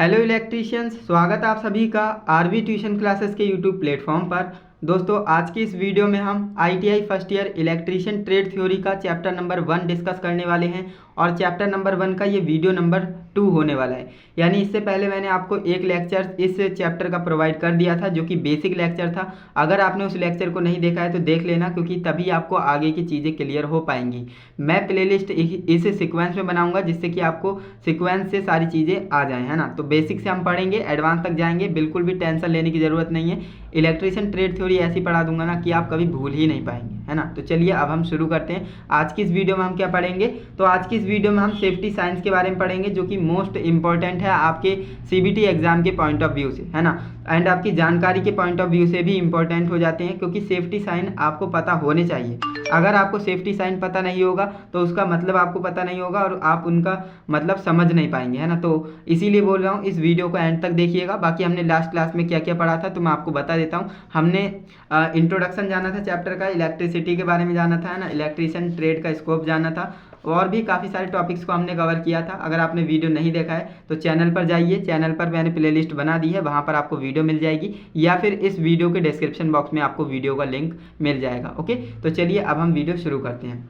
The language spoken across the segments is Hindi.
हेलो इलेक्ट्रीशियंस, स्वागत है आप सभी का आरवी ट्यूशन क्लासेस के यूट्यूब प्लेटफॉर्म पर। दोस्तों, आज की इस वीडियो में हम ITI first year electrician trade theory का चैप्टर नंबर 1 डिस्कस करने वाले हैं और चैप्टर नंबर 1 का ये वीडियो नंबर 2 होने वाला है। यानी इससे पहले मैंने आपको एक लेक्चर इस चैप्टर का प्रोवाइड कर दिया था जो कि बेसिक लेक्चर था। अगर आपने उस लेक्चर को नहीं देखा है तो देख लेना, क्योंकि तभी आपको आगे की चीज़ें क्लियर हो पाएंगी। मैं प्लेलिस्ट इस सीक्वेंस में बनाऊंगा जिससे कि आपको सीक्वेंस से सारी चीज़ें आ जाएं, है ना। तो बेसिक से हम पढ़ेंगे, एडवांस तक जाएंगे, बिल्कुल भी टेंशन लेने की ज़रूरत नहीं है। इलेक्ट्रीशियन ट्रेड थ्योरी ऐसी पढ़ा दूंगा ना कि आप कभी भूल ही नहीं पाएंगे, है ना। तो चलिए अब हम शुरू करते हैं। आज की इस वीडियो में हम क्या पढ़ेंगे, तो आज की इस वीडियो में हम सेफ्टी साइंस के बारे में पढ़ेंगे, जो कि मोस्ट इंपॉर्टेंट है आपके सीबीटी एग्जाम के पॉइंट ऑफ व्यू से, है ना। एंड आपकी जानकारी के पॉइंट ऑफ व्यू से भी इंपॉर्टेंट हो जाते हैं, क्योंकि सेफ्टी साइन आपको पता होने चाहिए। अगर आपको सेफ्टी साइन पता नहीं होगा तो उसका मतलब आपको पता नहीं होगा और आप उनका मतलब समझ नहीं पाएंगे, है ना। तो इसीलिए बोल रहा हूँ, इस वीडियो को एंड तक देखिएगा। बाकी हमने लास्ट क्लास में क्या क्या पढ़ा था तो मैं आपको बता देता हूँ। हमने इंट्रोडक्शन जाना था चैप्टर का, इलेक्ट्रिसिटी के बारे में जाना था, है ना, इलेक्ट्रीशियन ट्रेड का स्कोप जाना था, और भी काफ़ी सारे टॉपिक्स को हमने कवर किया था। अगर आपने वीडियो नहीं देखा है तो चैनल पर जाइए, चैनल पर मैंने प्लेलिस्ट बना दी है, वहाँ पर आपको वीडियो मिल जाएगी, या फिर इस वीडियो के डिस्क्रिप्शन बॉक्स में आपको वीडियो का लिंक मिल जाएगा। ओके, तो चलिए अब हम वीडियो शुरू करते हैं।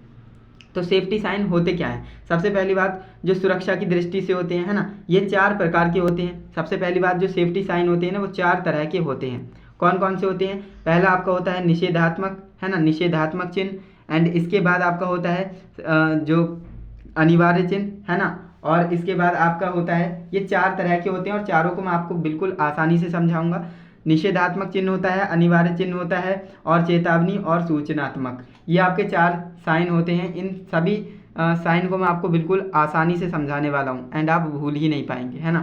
तो सेफ्टी साइन होते क्या हैं? सबसे पहली बात, जो सुरक्षा की दृष्टि से होते हैं, है ना, ये 4 प्रकार के होते हैं। सबसे पहली बात, जो सेफ्टी साइन होते हैं ना, वो 4 तरह के होते हैं। कौन कौन से होते हैं? पहला आपका होता है निषेधात्मक, है ना, निषेधात्मक चिन्ह। एंड इसके बाद आपका होता है जो अनिवार्य चिन्ह, है ना। और इसके बाद आपका होता है, ये 4 तरह के होते हैं और चारों को मैं आपको बिल्कुल आसानी से समझाऊंगा। निषेधात्मक चिन्ह होता है, अनिवार्य चिन्ह होता है, और चेतावनी और सूचनात्मक, ये आपके 4 साइन होते हैं। इन सभी साइन को मैं आपको बिल्कुल आसानी से समझाने वाला हूँ एंड आप भूल ही नहीं पाएंगे, है ना।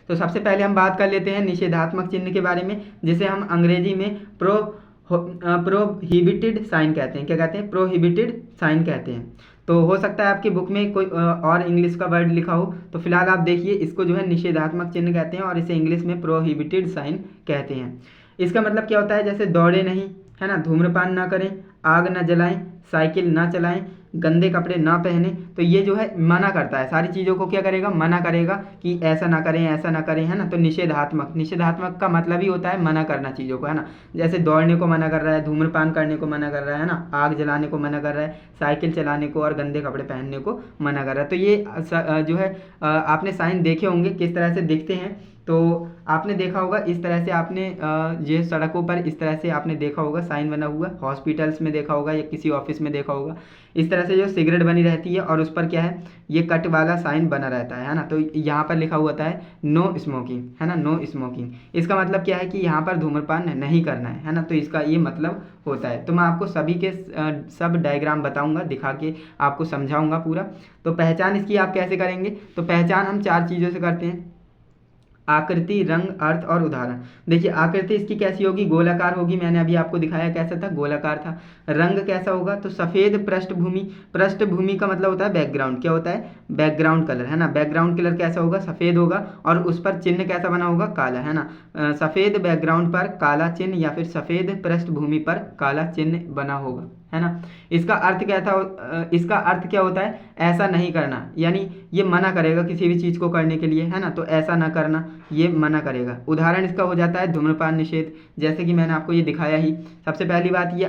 तो सबसे पहले हम बात कर लेते हैं निषेधात्मक चिन्ह के बारे में, जिसे हम अंग्रेजी में प्रोहिबिटेड साइन कहते हैं। क्या कहते हैं? प्रोहिबिटेड साइन कहते हैं। तो हो सकता है आपकी बुक में कोई और इंग्लिश का वर्ड लिखा हो, तो फिलहाल आप देखिए, इसको जो है निषेधात्मक चिन्ह कहते हैं और इसे इंग्लिश में प्रोहिबिटेड साइन कहते हैं। इसका मतलब क्या होता है? जैसे दौड़े नहीं, है ना, धूम्रपान ना करें, आग ना जलाएं, साइकिल ना चलाएं, गंदे कपड़े ना पहने, तो ये जो है मना करता है, सारी चीज़ों को क्या करेगा? मना करेगा कि ऐसा ना करें, ऐसा ना करें, है ना। तो निषेधात्मक, निषेधात्मक का मतलब ही होता है मना करना चीज़ों को, है ना। जैसे दौड़ने को मना कर रहा है, धूम्रपान करने को मना कर रहा है ना, आग जलाने को मना कर रहा है, साइकिल चलाने को और गंदे कपड़े पहनने को मना कर रहा है। तो ये जो है आपने साइन देखे होंगे किस तरह से दिखते हैं। तो आपने देखा होगा इस तरह से, आपने ये सड़कों पर इस तरह से आपने देखा होगा साइन बना हुआ, हॉस्पिटल्स में देखा होगा या किसी ऑफिस में देखा होगा। इस तरह से जो सिगरेट बनी रहती है और उस पर क्या है, ये कट वाला साइन बना रहता है ना। तो यहाँ पर लिखा होता है नो स्मोकिंग, है ना, नो स्मोकिंग। इसका मतलब क्या है कि यहाँ पर धूम्रपान नहीं करना है ना। तो इसका ये मतलब होता है। तो मैं आपको सभी के सब डायग्राम बताऊंगा, दिखा के आपको समझाऊंगा पूरा। तो पहचान इसकी आप कैसे करेंगे? तो पहचान हम 4 चीज़ों से करते हैं: आकृति, रंग, अर्थ और उदाहरण। देखिए, आकृति इसकी कैसी होगी? गोलाकार होगी, मैंने अभी आपको दिखाया कैसा था, गोलाकार था। रंग कैसा होगा? तो सफ़ेद पृष्ठभूमि, पृष्ठभूमि का मतलब होता है बैकग्राउंड। क्या होता है? बैकग्राउंड कलर, है ना। बैकग्राउंड कलर कैसा होगा? सफ़ेद होगा, और उस पर चिन्ह कैसा बना होगा? काला, है ना। सफ़ेद बैकग्राउंड पर काला चिन्ह या फिर सफ़ेद पृष्ठभूमि पर काला चिन्ह बना होगा, है ना। इसका अर्थ क्या था? इसका अर्थ क्या होता है? ऐसा नहीं करना, यानी ये मना करेगा किसी भी चीज़ को करने के लिए, है ना। तो ऐसा ना करना, ये मना करेगा। उदाहरण इसका हो जाता है धूम्रपान निषेध, जैसे कि मैंने आपको ये दिखाया ही। सबसे पहली बात, ये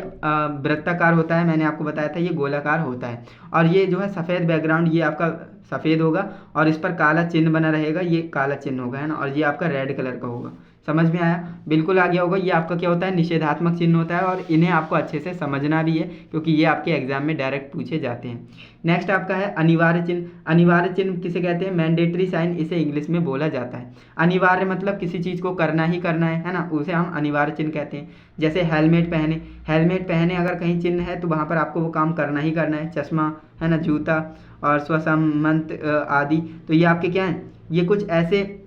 वृत्ताकार होता है, मैंने आपको बताया था ये गोलाकार होता है। और ये जो है सफ़ेद बैकग्राउंड, ये आपका सफ़ेद होगा और इस पर काला चिन्ह बना रहेगा, ये काला चिन्ह होगा, है ना। और ये आपका रेड कलर का होगा। समझ में आया? बिल्कुल आ गया होगा। ये आपका क्या होता है? निषेधात्मक चिन्ह होता है, और इन्हें आपको अच्छे से समझना भी है, क्योंकि ये आपके एग्जाम में डायरेक्ट पूछे जाते हैं। नेक्स्ट आपका है अनिवार्य चिन्ह। अनिवार्य चिन्ह किसे कहते हैं? मैंडेटरी साइन इसे इंग्लिश में बोला जाता है। अनिवार्य मतलब किसी चीज़ को करना ही करना है ना, उसे हम अनिवार्य चिन्ह कहते हैं। जैसे हेलमेट पहने, हेलमेट पहने अगर कहीं चिन्ह है तो वहाँ पर आपको वो काम करना ही करना है। चश्मा, है ना, जूता और स्वसम्मत आदि, तो ये आपके क्या हैं? ये कुछ ऐसे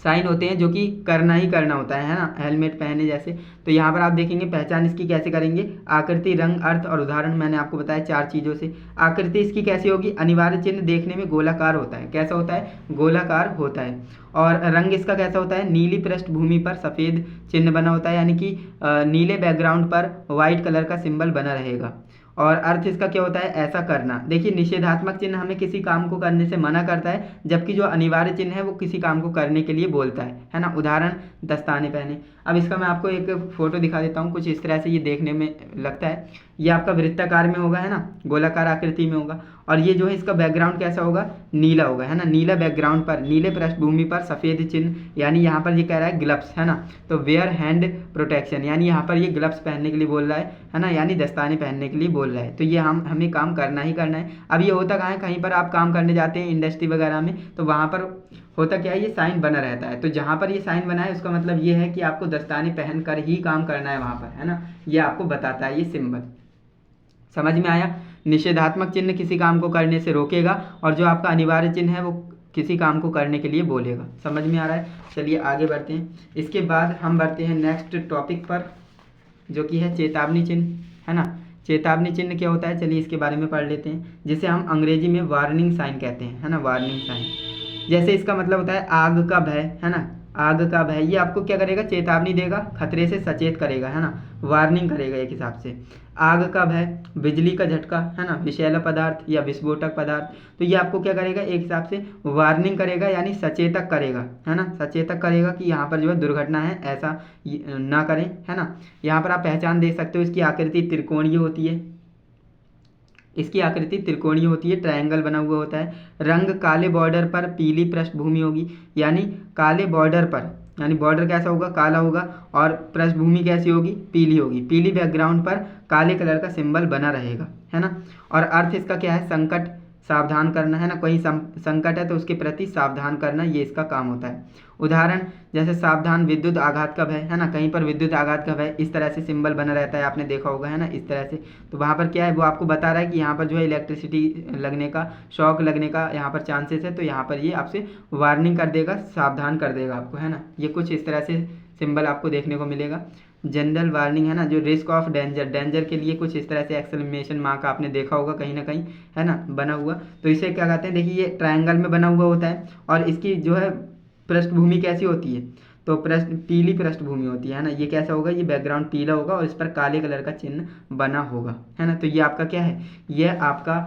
साइन होते हैं जो कि करना ही करना होता है ना, हेलमेट पहने जैसे। तो यहाँ पर आप देखेंगे पहचान इसकी कैसे करेंगे? आकृति, रंग, अर्थ और उदाहरण मैंने आपको बताया 4 चीज़ों से। आकृति इसकी कैसी होगी? अनिवार्य चिन्ह देखने में गोलाकार होता है। कैसा होता है? गोलाकार होता है। और रंग इसका कैसा होता है? नीली पृष्ठभूमि पर सफ़ेद चिन्ह बना होता है, यानी कि नीले बैकग्राउंड पर वाइट कलर का सिंबल बना रहेगा। और अर्थ इसका क्या होता है, ऐसा करना। देखिए निषेधात्मक चिन्ह हमें किसी काम को करने से मना करता है, जबकि जो अनिवार्य चिन्ह है वो किसी काम को करने के लिए बोलता है ना। उदाहरण, दस्ताने पहने। अब इसका मैं आपको एक फोटो दिखा देता हूँ, कुछ इस तरह से ये देखने में लगता है। ये आपका वृत्ताकार में होगा, है ना, गोलाकार आकृति में होगा, और ये जो है इसका बैकग्राउंड कैसा होगा, नीला होगा, है ना। नीला बैकग्राउंड पर, नीले पृष्ठभूमि पर सफ़ेद चिन्ह, यानी यहाँ पर ये कह रहा है ग्लव्स, है ना। तो वेयर हैंड प्रोटेक्शन, यानी यहाँ पर ये ग्लव्स पहनने के लिए बोल रहा है ना, यानी दस्ताने पहनने के लिए बोल रहा है। तो ये हमें काम करना ही करना है। अब ये होता कहाँ है, कहीं पर आप काम करने जाते हैं इंडस्ट्री वगैरह में, तो वहाँ पर होता क्या है, ये साइन बना रहता है। तो जहाँ पर ये साइन बना है उसका मतलब ये है कि आपको दस्ताने पहन कर ही काम करना है वहाँ पर, है ना। ये आपको बताता है ये सिंबल। समझ में आया। निषेधात्मक चिन्ह किसी काम को करने से रोकेगा, और जो आपका अनिवार्य चिन्ह है वो किसी काम को करने के लिए बोलेगा। समझ में आ रहा है। चलिए आगे बढ़ते हैं। इसके बाद हम बढ़ते हैं नेक्स्ट टॉपिक पर, जो कि है चेतावनी चिन्ह, है ना। चेतावनी चिन्ह क्या होता है, चलिए इसके बारे में पढ़ लेते हैं। जिसे हम अंग्रेजी में वार्निंग साइन कहते हैं, है ना, वार्निंग साइन। जैसे इसका मतलब होता है आग का भय, है ना, आग का भय। ये आपको क्या करेगा, चेतावनी देगा, खतरे से सचेत करेगा, है ना, वार्निंग करेगा एक हिसाब से। आग का भय, बिजली का झटका, है ना, विषैला पदार्थ या विस्फोटक पदार्थ। तो ये आपको क्या करेगा, एक हिसाब से वार्निंग करेगा, यानी सचेतक करेगा, है ना, सचेतक करेगा कि यहाँ पर जो है दुर्घटना है, ऐसा ना करें, है ना। यहाँ पर आप पहचान दे सकते हो, इसकी आकृति त्रिकोणीय होती है, इसकी आकृति त्रिकोणीय होती है, ट्रायंगल बना हुआ होता है। रंग काले बॉर्डर पर पीली पृष्ठभूमि होगी, यानी काले बॉर्डर पर, यानी बॉर्डर कैसा होगा, काला होगा, और पृष्ठभूमि कैसी होगी, पीली होगी। पीली बैकग्राउंड पर काले कलर का सिंबल बना रहेगा, है ना। और अर्थ इसका क्या है, संकट, सावधान करना, है ना। कोई संकट है तो उसके प्रति सावधान करना, ये इसका काम होता है। उदाहरण, जैसे सावधान विद्युत आघात का भय, है ना, कहीं पर विद्युत आघात का भय इस तरह से सिंबल बना रहता है, आपने देखा होगा, है ना, इस तरह से। तो वहाँ पर क्या है, वो आपको बता रहा है कि यहाँ पर जो है इलेक्ट्रिसिटी लगने का, शॉक लगने का यहाँ पर चांसेस है। तो यहाँ पर ये आपसे वार्निंग कर देगा, सावधान कर देगा आपको, है ना। ये कुछ इस तरह से सिंबल आपको देखने को मिलेगा। जनरल वार्निंग, है ना, जो रिस्क ऑफ डेंजर, डेंजर के लिए कुछ इस तरह से एक्सक्लेमेशन मार्क आपने देखा होगा कहीं ना कहीं, है ना, बना हुआ। तो इसे क्या कहते हैं, देखिए ये ट्रायंगल में बना हुआ होता है, और इसकी जो है पृष्ठभूमि कैसी होती है, तो पीली पृष्ठभूमि होती है ना। ये कैसा होगा, ये बैकग्राउंड पीला होगा और इस पर काले कलर का चिन्ह बना होगा, है ना। तो ये आपका क्या है, ये आपका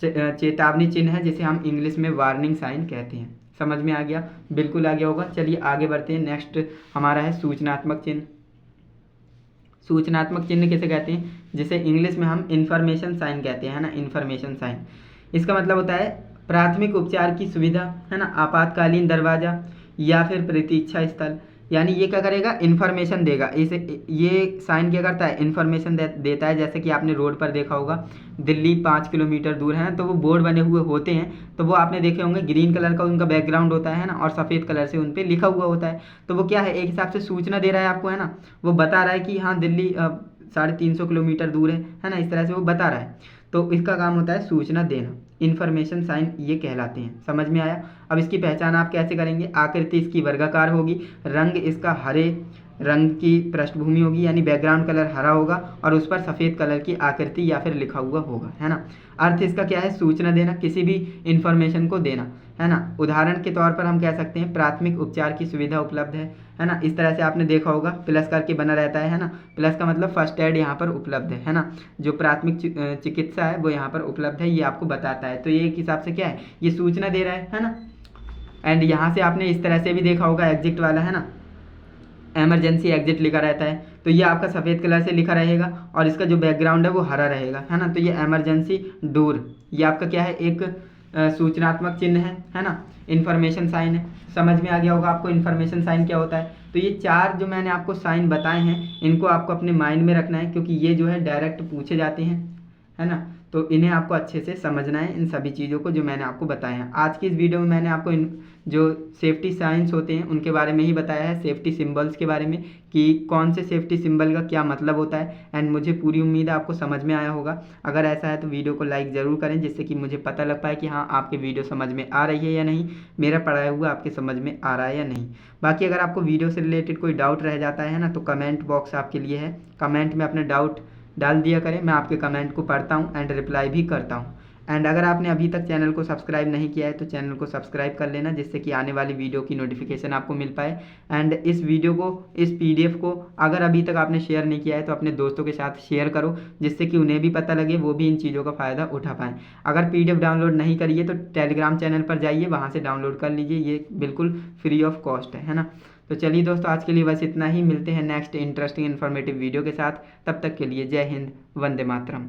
चेतावनी चिन्ह है, जिसे हम इंग्लिश में वार्निंग साइन कहते हैं। समझ में आ गया, बिल्कुल आ गया होगा। चलिए आगे बढ़ते हैं। नेक्स्ट हमारा है सूचनात्मक चिन्ह। सूचनात्मक चिन्ह किसे कहते हैं, जिसे इंग्लिश में हम इंफॉर्मेशन साइन कहते हैं, है ना, इंफॉर्मेशन साइन। इसका मतलब होता है प्राथमिक उपचार की सुविधा, है ना, आपातकालीन दरवाज़ा या फिर प्रतीक्षा स्थल। यानी ये क्या करेगा, इन्फॉर्मेशन देगा। इसे ये साइन क्या करता है, इन्फॉर्मेशन देता है। जैसे कि आपने रोड पर देखा होगा, दिल्ली 5 किलोमीटर दूर है ना, तो वो बोर्ड बने हुए होते हैं, तो वो आपने देखे होंगे, ग्रीन कलर का उनका बैकग्राउंड होता है ना, और सफ़ेद कलर से उन पर लिखा हुआ होता है। तो वो क्या है, एक हिसाब से सूचना दे रहा है आपको, है ना। वो बता रहा है कि हाँ दिल्ली 350 किलोमीटर दूर है ना, इस तरह से वो बता रहा है। तो इसका काम होता है सूचना देना, इन्फॉर्मेशन साइन ये कहलाते हैं। समझ में आया। अब इसकी पहचान आप कैसे करेंगे, आकृति इसकी वर्गाकार होगी, रंग इसका हरे रंग की पृष्ठभूमि होगी, यानी बैकग्राउंड कलर हरा होगा, और उस पर सफ़ेद कलर की आकृति या फिर लिखा हुआ होगा, है ना। अर्थ इसका क्या है, सूचना देना, किसी भी इंफॉर्मेशन को देना, है ना। उदाहरण के तौर पर हम कह सकते हैं प्राथमिक उपचार की सुविधा उपलब्ध है ना। इस तरह से आपने देखा होगा, प्लस करके बना रहता है ना। प्लस का मतलब फर्स्ट एड यहाँ पर उपलब्ध है ना। जो प्राथमिक चिकित्सा है वो यहाँ पर उपलब्ध है, ये आपको बताता है। तो ये एक हिसाब से क्या है, ये सूचना दे रहा है ना। एंड यहाँ से आपने इस तरह से भी देखा होगा, एग्जिट वाला, है ना, एमरजेंसी एग्जिट लिखा रहता है, तो ये आपका सफ़ेद कलर से लिखा रहेगा, और इसका जो बैकग्राउंड है वो हरा रहेगा, है ना। तो ये एमरजेंसी डोर, ये आपका क्या है, एक सूचनात्मक चिन्ह है ना, इन्फॉर्मेशन साइन है। समझ में आ गया होगा आपको इन्फॉर्मेशन साइन क्या होता है। तो ये 4 जो मैंने आपको साइन बताए हैं, इनको आपको अपने माइंड में रखना है, क्योंकि ये जो है डायरेक्ट पूछे जाते हैं, है ना। तो इन्हें आपको अच्छे से समझना है, इन सभी चीज़ों को जो मैंने आपको बताए हैं। आज की इस वीडियो में मैंने आपको जो सेफ्टी साइंस होते हैं उनके बारे में ही बताया है, सेफ्टी सिंबल्स के बारे में, कि कौन से सेफ्टी सिंबल का क्या मतलब होता है। एंड मुझे पूरी उम्मीद है आपको समझ में आया होगा। अगर ऐसा है तो वीडियो को लाइक ज़रूर करें, जिससे कि मुझे पता लग पाए कि हाँ आपकी वीडियो समझ में आ रही है या नहीं, मेरा पढ़ाया हुआ आपके समझ में आ रहा है या नहीं। बाकी अगर आपको वीडियो से रिलेटेड कोई डाउट रह जाता है ना, तो कमेंट बॉक्स आपके लिए है, कमेंट में अपने डाउट डाल दिया करें, मैं आपके कमेंट को पढ़ता हूँ एंड रिप्लाई भी करता हूँ। एंड अगर आपने अभी तक चैनल को सब्सक्राइब नहीं किया है तो चैनल को सब्सक्राइब कर लेना, जिससे कि आने वाली वीडियो की नोटिफिकेशन आपको मिल पाए। एंड इस वीडियो को, इस PDF को अगर अभी तक आपने शेयर नहीं किया है तो अपने दोस्तों के साथ शेयर करो, जिससे कि उन्हें भी पता लगे, वो भी इन चीज़ों का फ़ायदा उठा पाएँ। अगर PDF डाउनलोड नहीं करिए तो टेलीग्राम चैनल पर जाइए, वहाँ से डाउनलोड कर लीजिए, ये बिल्कुल फ्री ऑफ कॉस्ट है ना। तो चलिए दोस्तों, आज के लिए बस इतना ही। मिलते हैं नेक्स्ट इंटरेस्टिंग इन्फॉर्मेटिव वीडियो के साथ। तब तक के लिए जय हिंद, वंदे मातरम।